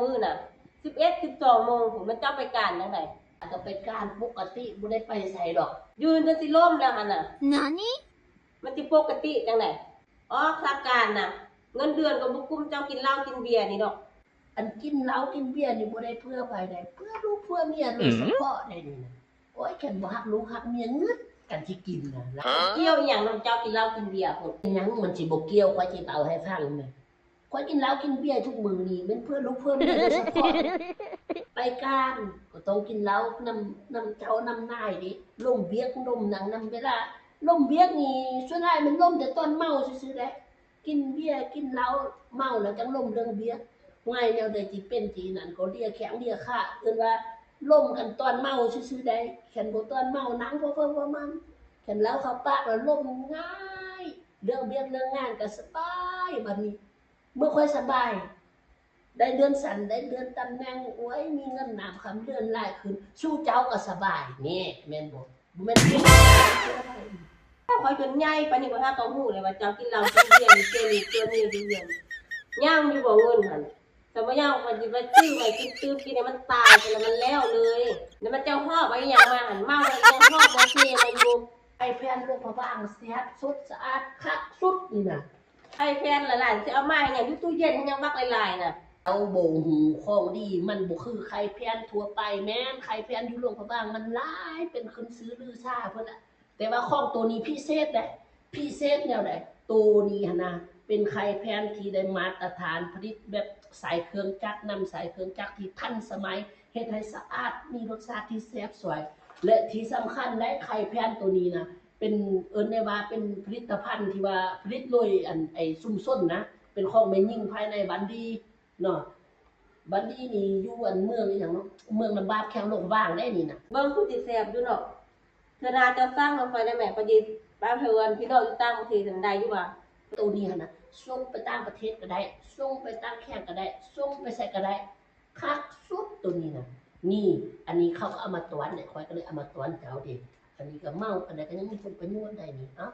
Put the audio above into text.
มื้อน่ะ11-12 โมงพุ่นมันเจ้าไปการจังได๋ก็ไปการปกติบ่ได้ไปไสดอกยืนจนสิล้มแล้วหั่นน่ะ何มันสิปกติจังได๋ออกจากการน่ะเงินเดือนก็บ่คุ้มเจ้ากินเหล้ากินเบียร์นี่ดอกอันกินเหล้ากินเบียร์นี่บ่ได้เพื่อไผได้เพื่อลูกเพื่อเมียโดยเฉพาะได้นี่นะโอ้ยคันบ่ฮักลูกฮักเมียงึดกันสิกินน่ะแล้วเกี่ยวอีหยังนำเจ้ากินเหล้ากินเบียร์พุ่นหยังมันสิบ่เกี่ยวข้อยสิเล่าให้ฟังแม่ข้อยกินเหล้ากินเบียร์ทุกมื้อนี่เป็นเพื่อลูกเพื่อเมียโดยเฉพาะไปการก็ต้องกินเหล้านำเจ้านำนายดิลมเบียกลมหนังนำเวลาลมเบียกนี่ส่วนหลายมันลมแต่ตอนเมาซื่อๆแหละกินเบียร์กินเหล้าเมาแล้วจังลมเรื่องเบียร์ง่ายแนวใดที่เป็นที่นั่นก็เรียกแข็งเรียกค่าเอิ้นว่าล่มกันตอนเมาซื่อๆได้แค่นบ่ตอนเมาหนังเพิ่นมันแค่นแล้วเข้าปากแล้วล่มง่ายเรื่องเบียกเรื่องงานก็สบายบัดนี้เมื่อค่อยสบายได้เดือนสั่นได้เดือนตำแหน่งโอ้ยมีเงินหนามคำเดือนหลายขึ้นสู้เจ้าก็สบายนี่แม่นบ่แม่นบ่ข้อยจนใหญ่ปานนี้บ่ทักก็ฮู้เลยว่าเจ้ากินเหล้ากินเบียร์นี่เกินนี่เกินนี่อยู่เดือนย่างอยู่บ่เงินหั่นแต่บ่ย่างมันสิไปซื้อไว้กินตื้อกินให้มันตายไปแล้วมันแล้วเลยแล้วมันเจ้าฮอบไว้หยังมาหั่นเมาแล้วยังฮอบบ่เทไว้อยู่ไอ้แฟนลูกพระบางแซ่บสุดสะอาดคักสุดนี่น่ะไอ้แฟนหลานสิเอามาให้หยังอยู่ตู้เย็นยังบักหลายๆน่ะเอาบ่งหูของดีมันบ่คือไข่แพนทั่วไปแม่นไข่แพนอยู่หลวงพระบางมันหลายเป็นคนซื้อลือซ่าเพิ่นน่ะแต่ว่าของตัวนี้พิเศษเด้พิเศษแนวใดตัวนี้หั่นน่ะเป็นไข่แพนที่ได้มาตรฐานผลิตแบบสายเครื่องจักรนำสายเครื่องจักรที่ทันสมัยเฮ็ดให้สะอาดมีรสชาติที่แซ่บสวยและที่สำคัญได้ไข่แพนตัวนี้น่ะเป็นได้ว่าเป็นผลิตภัณฑ์ที่ว่าผลิตโดยไอ้ซุ่มซ่นนะเป็นของแม่หญิงภายในบันดีเนาะบัดนี้นี่อยู่เมืองอีหยังเนาะเมืองลำบากแข็งโลกว่างได้นี่น่ะเบิ่งคือสิแซ่บอยู่เนาะเทื่อหน้าเจ้าสั่งลงไปได้แม่พอดีบ้านเพิ่นพี่น้องอยู่ต่างประเทศซั่นได้อยู่ว่าตัวนี้หั่นน่ะส่งไปต่างประเทศก็ได้ส่งไปต่างแข้งก็ได้ส่งไปไสก็ได้คักสุดตัวนี้น่ะนี่อันนี้เขาก็เอามาตวนเนี่ยข้อยก็เลยเอามาตวนเจ้าดิอันนี้ก็เมาอันนั้นก็ยังมีผลประโยชน์ได้นี่เอ้า